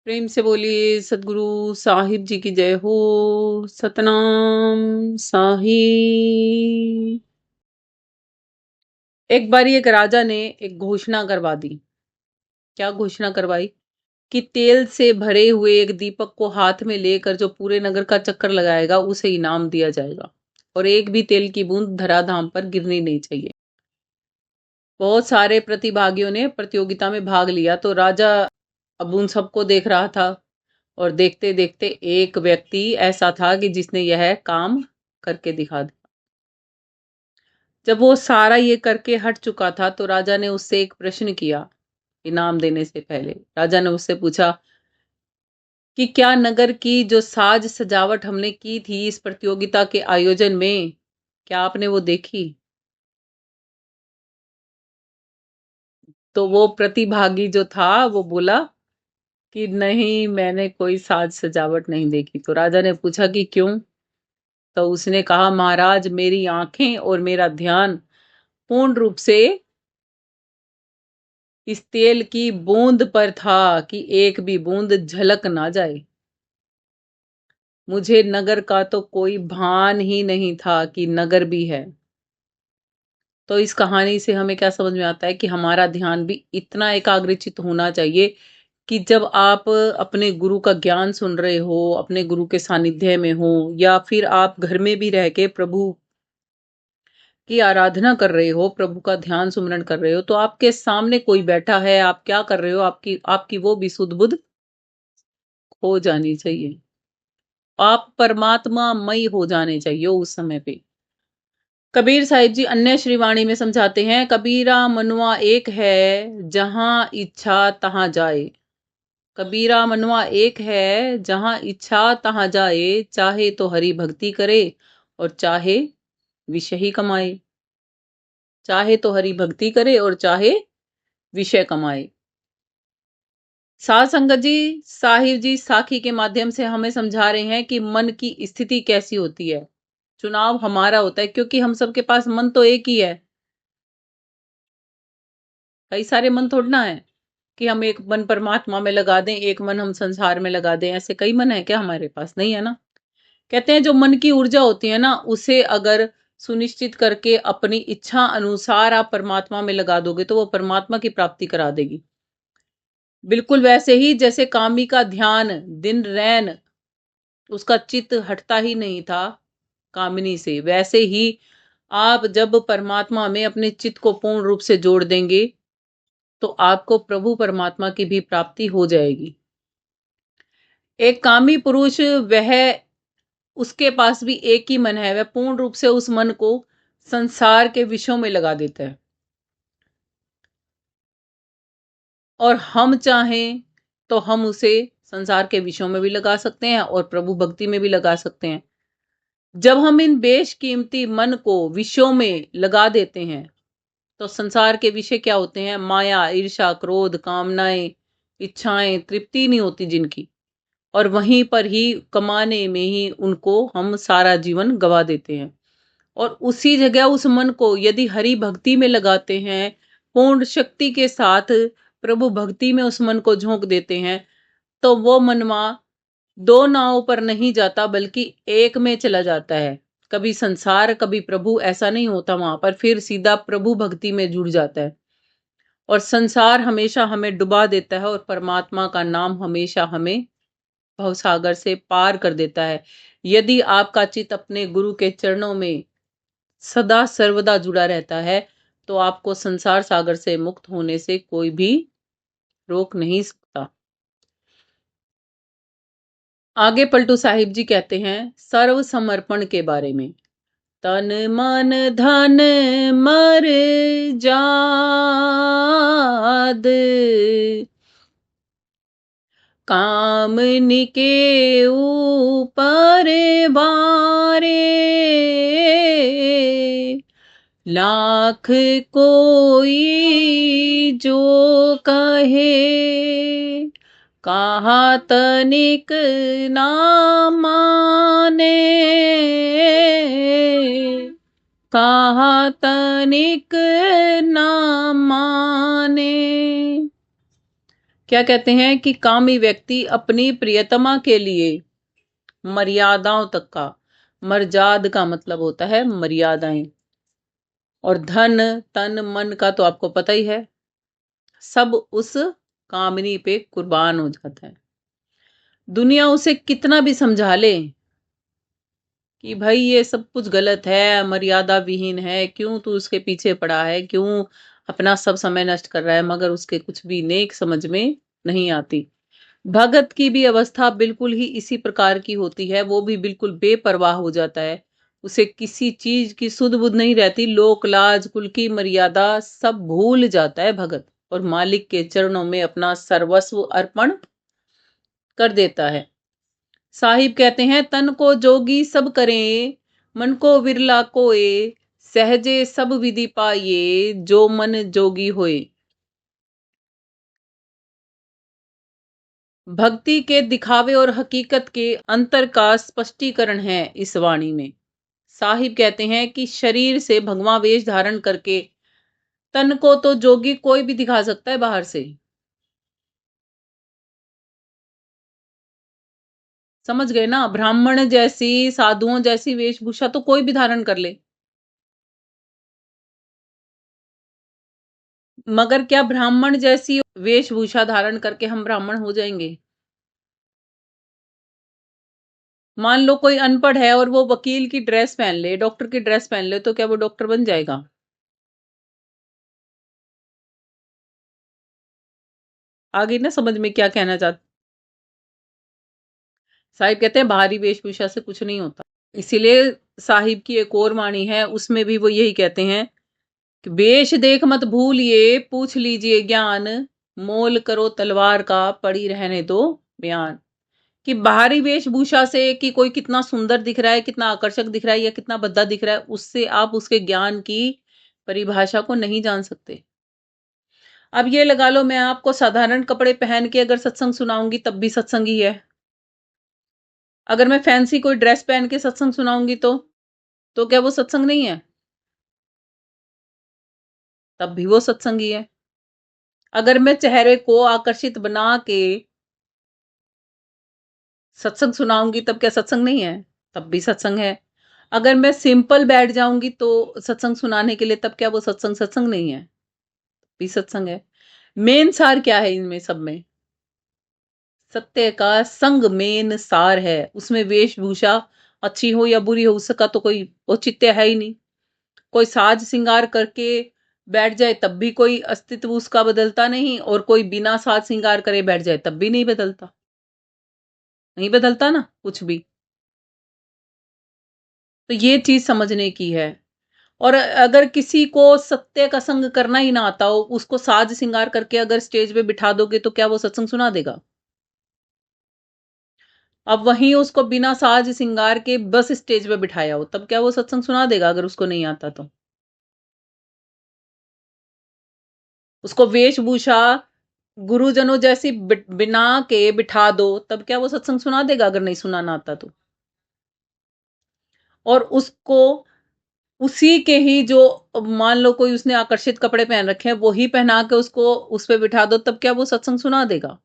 प्रेम से बोलिए सदगुरु साहिब जी की जय हो। सतनाम साहिब। एक बारी एक राजा ने एक घोषणा करवा दी। क्या घोषणा करवाई? कि तेल से भरे हुए एक दीपक को हाथ में लेकर जो पूरे नगर का चक्कर लगाएगा उसे इनाम दिया जाएगा और एक भी तेल की बूंद धराधाम पर गिरनी नहीं चाहिए। बहुत सारे प्रतिभागियों ने प्रतियोगिता में भाग लिया तो राजा अब उन सबको देख रहा था और देखते देखते एक व्यक्ति ऐसा था कि जिसने यह काम करके दिखा दिया। जब वो सारा ये करके हट चुका था तो राजा ने उससे एक प्रश्न किया। इनाम देने से पहले राजा ने उससे पूछा कि क्या नगर की जो साज सजावट हमने की थी इस प्रतियोगिता के आयोजन में, क्या आपने वो देखी? तो वो प्रतिभागी जो था वो बोला कि नहीं, मैंने कोई साज सजावट नहीं देखी। तो राजा ने पूछा कि क्यों? तो उसने कहा, महाराज, मेरी आंखें और मेरा ध्यान पूर्ण रूप से इस तेल की बूंद पर था कि एक भी बूंद झलक ना जाए। मुझे नगर का तो कोई भान ही नहीं था कि नगर भी है। तो इस कहानी से हमें क्या समझ में आता है कि हमारा ध्यान भी इतना एकाग्रचित होना चाहिए कि जब आप अपने गुरु का ज्ञान सुन रहे हो, अपने गुरु के सानिध्य में हो, या फिर आप घर में भी रह के प्रभु की आराधना कर रहे हो, प्रभु का ध्यान सुमरण कर रहे हो, तो आपके सामने कोई बैठा है, आप क्या कर रहे हो, आपकी आपकी वो भी सुध बुध हो जानी चाहिए। आप परमात्मा मई हो जाने चाहिए उस समय पे। कबीर साहिब जी अन्य श्रीवाणी में समझाते हैं, कबीरा मनुआ एक है, जहां इच्छा तहां जाए। कबीरा मनुआ एक है, जहां इच्छा तहां जाए, चाहे तो हरि भक्ति करे और चाहे विषय ही कमाए। चाहे तो हरि भक्ति करे और चाहे विषय कमाए। साध संगत जी, साहिब जी साखी के माध्यम से हमें समझा रहे हैं कि मन की स्थिति कैसी होती है। चुनाव हमारा होता है क्योंकि हम सबके पास मन तो एक ही है। कई सारे मन थोड़ा ना है कि हम एक मन परमात्मा में लगा दें, एक मन हम संसार में लगा दें। ऐसे कई मन है क्या हमारे पास? नहीं है ना। कहते हैं जो मन की ऊर्जा होती है ना, उसे अगर सुनिश्चित करके अपनी इच्छा अनुसार आप परमात्मा में लगा दोगे तो वो परमात्मा की प्राप्ति करा देगी। बिल्कुल वैसे ही जैसे कामी का ध्यान दिन रैन उसका चित्त हटता ही नहीं था कामिनी से, वैसे ही आप जब परमात्मा में अपने चित्त को पूर्ण रूप से जोड़ देंगे तो आपको प्रभु परमात्मा की भी प्राप्ति हो जाएगी। एक कामी पुरुष, वह उसके पास भी एक ही मन है, वह पूर्ण रूप से उस मन को संसार के विषयों में लगा देता है। और हम चाहें तो हम उसे संसार के विषयों में भी लगा सकते हैं और प्रभु भक्ति में भी लगा सकते हैं। जब हम इन बेशकीमती मन को विषयों में लगा देते हैं तो संसार के विषय क्या होते हैं? माया, ईर्ष्या, क्रोध, कामनाएं, इच्छाएं तृप्ति नहीं होती जिनकी, और वहीं पर ही कमाने में ही उनको हम सारा जीवन गवा देते हैं। और उसी जगह उस मन को यदि हरि भक्ति में लगाते हैं, पूर्ण शक्ति के साथ प्रभु भक्ति में उस मन को झोंक देते हैं, तो वो मनवा दो नावों पर नहीं जाता बल्कि एक में चला जाता है। कभी संसार कभी प्रभु ऐसा नहीं होता वहां पर, फिर सीधा प्रभु भक्ति में जुड़ जाता है। और संसार हमेशा हमें डुबा देता है और परमात्मा का नाम हमेशा हमें भवसागर से पार कर देता है। यदि आपका चित्त अपने गुरु के चरणों में सदा सर्वदा जुड़ा रहता है तो आपको संसार सागर से मुक्त होने से कोई भी रोक नहीं सकता। आगे पलटू साहिब जी कहते हैं सर्व समर्पण के बारे में। तन मन धन मर जाद, काम निके ऊपर बारे, लाख कोई जो कहे, कहा तनिक ना माने, कहा तनिक ना माने। क्या कहते हैं कि कामी व्यक्ति अपनी प्रियतमा के लिए मर्यादाओं तक का, मर्जाद का मतलब होता है मर्यादाएं, और धन तन मन का तो आपको पता ही है, सब उस कामनी पे कुर्बान हो जाता है। दुनिया उसे कितना भी समझा ले कि भाई ये सब कुछ गलत है, मर्यादा विहीन है, क्यों तू उसके पीछे पड़ा है, क्यों अपना सब समय नष्ट कर रहा है, मगर उसके कुछ भी नेक समझ में नहीं आती। भगत की भी अवस्था बिल्कुल ही इसी प्रकार की होती है, वो भी बिल्कुल बेपरवाह हो जाता है, उसे किसी चीज की सुध बुध नहीं रहती, लोक लाज कुल की मर्यादा सब भूल जाता है भगत, और मालिक के चरणों में अपना सर्वस्व अर्पण कर देता है। साहिब कहते हैं, तन को जोगी सब करें, मन को विरला कोय, सहजे सब विधि पाइये, जो मन जोगी होए। भक्ति के दिखावे और हकीकत के अंतर का स्पष्टीकरण है इस वाणी में। साहिब कहते हैं कि शरीर से भगवा वेश धारण करके तन को तो जोगी कोई भी दिखा सकता है बाहर से, समझ गए ना, ब्राह्मण जैसी साधुओं जैसी वेशभूषा तो कोई भी धारण कर ले, मगर क्या ब्राह्मण जैसी वेशभूषा धारण करके हम ब्राह्मण हो जाएंगे? मान लो कोई अनपढ़ है और वो वकील की ड्रेस पहन ले, डॉक्टर की ड्रेस पहन ले, तो क्या वो डॉक्टर बन जाएगा? आगे ना समझ में क्या कहना चाहते। साहिब कहते हैं बाहरी वेशभूषा से कुछ नहीं होता। इसीलिए साहिब की एक और वाणी है, उसमें भी वो यही कहते हैं कि वेश देख मत भूलिए, पूछ लीजिए ज्ञान, मोल करो तलवार का, पड़ी रहने दो बयान। कि बाहरी वेशभूषा से कि कोई कितना सुंदर दिख रहा है, कितना आकर्षक दिख रहा है, या कितना भद्दा दिख रहा है, उससे आप उसके ज्ञान की परिभाषा को नहीं जान सकते। अब ये लगा लो, मैं आपको साधारण कपड़े पहन के अगर सत्संग सुनाऊंगी तब भी सत्संग ही है, अगर मैं फैंसी कोई ड्रेस पहन के सत्संग सुनाऊंगी तो क्या वो सत्संग नहीं है? तब भी वो सत्संग ही है। अगर मैं चेहरे को आकर्षित बना के सत्संग सुनाऊंगी तब क्या सत्संग नहीं है? तब भी सत्संग है। अगर मैं सिंपल बैठ जाऊंगी तो सत्संग सुनाने के लिए, तब क्या वो सत्संग सत्संग नहीं है? भी सत्संग है। मेन सार क्या है इनमें सब में? सत्य का संग मेन सार है, उसमें वेशभूषा अच्छी हो या बुरी हो उसका तो कोई औचित्य है ही नहीं। कोई साज श्रृंगार करके बैठ जाए तब भी कोई अस्तित्व उसका बदलता नहीं, और कोई बिना साज श्रृंगार करे बैठ जाए तब भी नहीं बदलता, नहीं बदलता ना कुछ भी। तो ये चीज समझने की है। और अगर किसी को सत्य का संग करना ही ना आता हो, उसको साज श्रृंगार करके अगर स्टेज पे बिठा दोगे तो क्या वो सत्संग सुना देगा? अब वहीं उसको बिना साज श्रृंगार के बस स्टेज पे बिठाया हो, तब क्या वो सत्संग सुना देगा अगर उसको नहीं आता तो? उसको वेशभूषा गुरुजनों जैसी बिना के बिठा दो, तब क्या वो सत्संग सुना देगा अगर नहीं सुनाना आता तो? और उसको उसी के ही जो, मान लो कोई उसने आकर्षित कपड़े पहन रखे हैं, वही पहना के उसको उस पे बिठा दो, तब क्या वो सत्संग सुना देगा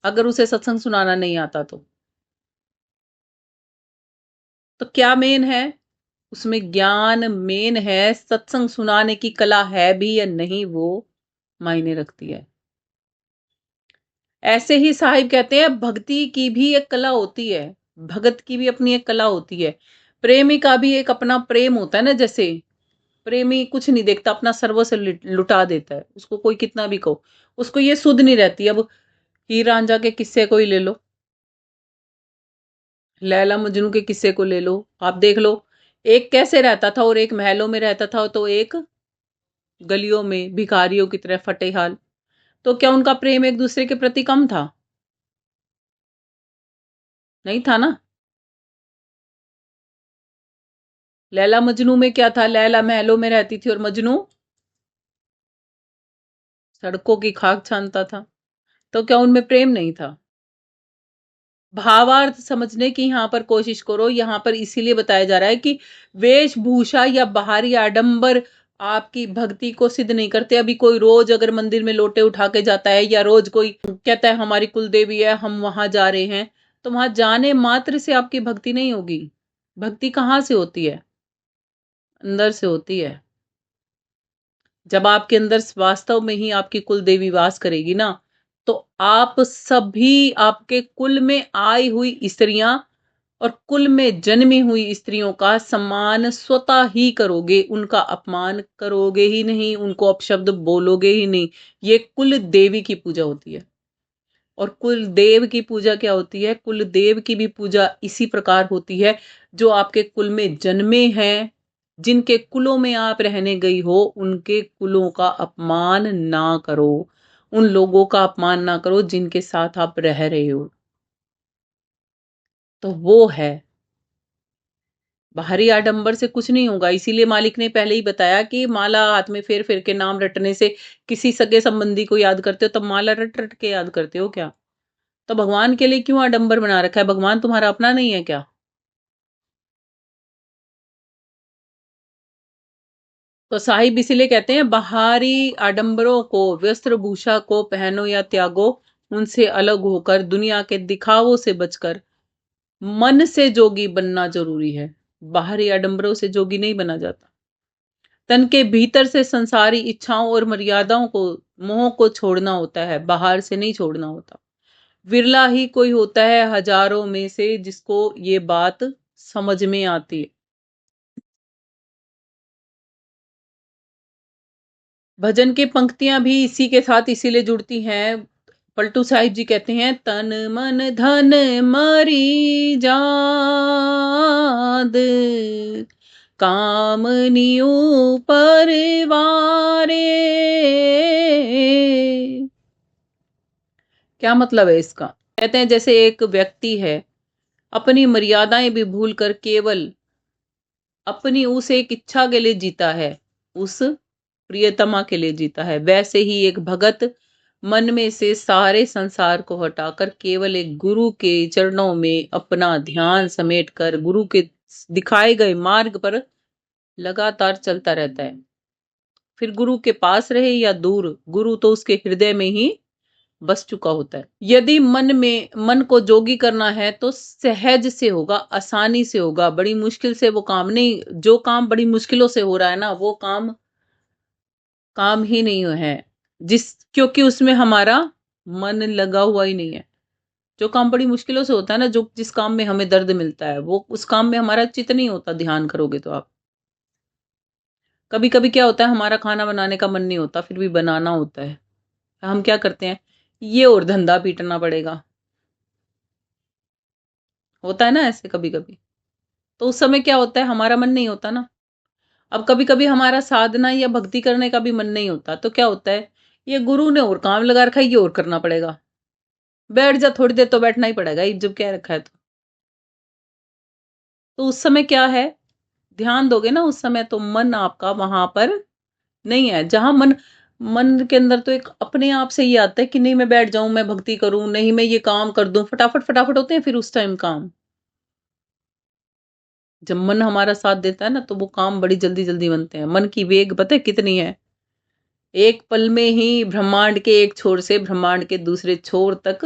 अगर उसे सत्संग सुनाना नहीं आता तो क्या मेन है उसमें? ज्ञान मेन है, सत्संग सुनाने की कला है भी या नहीं वो मायने रखती है। ऐसे ही साहिब कहते हैं भक्ति की भी एक कला होती है, भगत की भी अपनी एक कला होती है, प्रेमी का भी एक अपना प्रेम होता है ना। जैसे प्रेमी कुछ नहीं देखता, अपना सर्वस्व लुटा देता है, उसको कोई कितना भी कहो, उसको ये सुध नहीं रहती। अब हीर रांझा के किस्से को ही ले लो, लैला मजनू के किस्से को ले लो, आप देख लो, एक कैसे रहता था और एक महलों में रहता था, तो एक गलियों में भिखारियों की तरह फटे हाल। तो क्या उनका प्रेम एक दूसरे के प्रति कम था? नहीं था ना। लैला मजनू में क्या था? लैला महलों में रहती थी और मजनू सड़कों की खाक छानता था, तो क्या उनमें प्रेम नहीं था? भावार्थ समझने की यहां पर कोशिश करो। यहां पर इसीलिए बताया जा रहा है कि वेशभूषा या बाहरी आडंबर आपकी भक्ति को सिद्ध नहीं करते। अभी कोई रोज अगर मंदिर में लोटे उठा के जाता है, या रोज कोई कहता है हमारी कुल देवी है, हम वहां जा रहे हैं, तो वहां जाने मात्र से आपकी भक्ति नहीं होगी। भक्ति कहाँ से होती है? अंदर से होती है। जब आपके अंदर वास्तव में ही आपकी कुल देवी वास करेगी ना, तो आप सभी आपके कुल में आई हुई स्त्रियां और कुल में जन्मी हुई स्त्रियों का सम्मान स्वतः ही करोगे, उनका अपमान करोगे ही नहीं, उनको अपशब्द बोलोगे ही नहीं। ये कुल देवी की पूजा होती है। और कुल देव की पूजा क्या होती है? कुल देव की भी पूजा इसी प्रकार होती है। जो आपके कुल में जन्मे हैं, जिनके कुलों में आप रहने गई हो, उनके कुलों का अपमान ना करो, उन लोगों का अपमान ना करो जिनके साथ आप रह रहे हो। तो वो है, बाहरी आडंबर से कुछ नहीं होगा। इसीलिए मालिक ने पहले ही बताया कि माला हाथ में फेर फेर के नाम रटने से, किसी सगे संबंधी को याद करते हो तब माला रट रट के याद करते हो क्या? तो भगवान के लिए क्यों आडंबर बना रखा है? भगवान तुम्हारा अपना नहीं है क्या? तो साहिब इसीलिए कहते हैं, बाहरी आडंबरों को, वस्त्र भूषा को पहनो या त्यागो, उनसे अलग होकर, दुनिया के दिखावों से बचकर मन से जोगी बनना जरूरी है। बाहरी आडंबरों से जोगी नहीं बना जाता। तन के भीतर से संसारी इच्छाओं और मर्यादाओं को, मोह को छोड़ना होता है, बाहर से नहीं छोड़ना होता। विरला ही कोई होता है हजारों में से जिसको ये बात समझ में आती है। भजन की पंक्तियां भी इसी के साथ इसीलिए जुड़ती हैं। पलटू साहिब जी कहते हैं, तन मन धन मरी जाद, कामनियो परिवारे। क्या मतलब है इसका? कहते हैं जैसे एक व्यक्ति है, अपनी मर्यादाएं भी भूल कर केवल अपनी उस एक इच्छा के लिए जीता है, उस प्रियतमा के लिए जीता है, वैसे ही एक भगत मन में से सारे संसार को हटाकर केवल एक गुरु के चरणों में अपना ध्यान समेट कर गुरु के दिखाए गए मार्ग पर लगातार चलता रहता है। फिर गुरु के पास रहे या दूर, गुरु तो उसके हृदय में ही बस चुका होता है। यदि मन को जोगी करना है तो सहज से होगा, आसानी से होगा। बड़ी मुश्किल से वो काम नहीं, जो काम बड़ी मुश्किलों से हो रहा है ना, वो काम काम ही नहीं है, क्योंकि उसमें हमारा मन लगा हुआ ही नहीं है। जो काम बड़ी मुश्किलों से होता है ना, जो जिस काम में हमें दर्द मिलता है, वो उस काम में हमारा चित नहीं होता। ध्यान करोगे तो आप, कभी कभी क्या होता है, हमारा खाना बनाने का मन नहीं होता, फिर भी बनाना होता है। हम क्या करते हैं, ये और धंधा पीटना पड़ेगा, होता है ना ऐसे कभी कभी। तो उस समय क्या होता है, हमारा मन नहीं होता ना। अब कभी कभी हमारा साधना या भक्ति करने का भी मन नहीं होता, तो क्या होता है, ये गुरु ने और काम लगा रखा है, ये और करना पड़ेगा। बैठ जा, थोड़ी देर तो बैठना ही पड़ेगा, जब क्या रखा है तो उस समय क्या है, ध्यान दोगे ना उस समय, तो मन आपका वहां पर नहीं है। जहां मन मन के अंदर तो एक अपने आप से ये आता है कि नहीं मैं बैठ जाऊं, मैं भक्ति करूं, नहीं मैं ये काम कर दूं, फटाफट फटाफट होते हैं फिर उस टाइम काम। जब मन हमारा साथ देता है ना, तो वो काम बड़ी जल्दी जल्दी बनते हैं। मन की वेग पता है कितनी है? एक पल में ही ब्रह्मांड के एक छोर से ब्रह्मांड के दूसरे छोर तक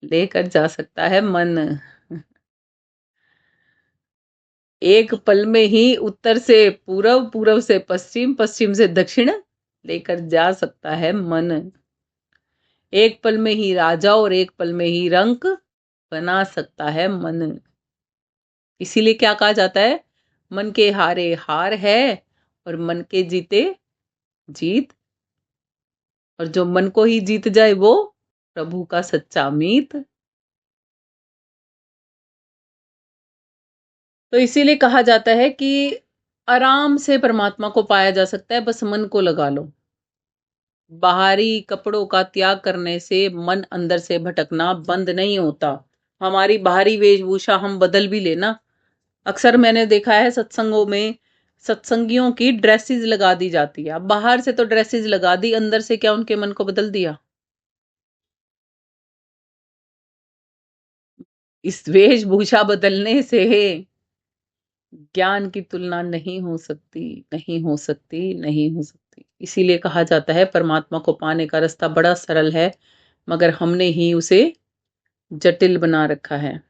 लेकर जा सकता है मन। एक पल में ही उत्तर से पूर्व, पूर्व से पश्चिम, पश्चिम से दक्षिण लेकर जा सकता है मन। एक पल में ही राजा और एक पल में ही रंक बना सकता है मन। इसीलिए क्या कहा जाता है, मन के हारे हार है और मन के जीते जीत। और जो मन को ही जीत जाए वो प्रभु का सच्चा मीत। तो इसीलिए कहा जाता है कि आराम से परमात्मा को पाया जा सकता है, बस मन को लगा लो। बाहरी कपड़ों का त्याग करने से मन अंदर से भटकना बंद नहीं होता। हमारी बाहरी वेशभूषा हम बदल भी लेना, अक्सर मैंने देखा है सत्संगों में सत्संगियों की ड्रेसेस लगा दी जाती है। अब बाहर से तो ड्रेसेस लगा दी, अंदर से क्या उनके मन को बदल दिया? इस वेशभूषा बदलने से ज्ञान की तुलना नहीं हो सकती, नहीं हो सकती, नहीं हो सकती। इसीलिए कहा जाता है परमात्मा को पाने का रास्ता बड़ा सरल है, मगर हमने ही उसे जटिल बना रखा है।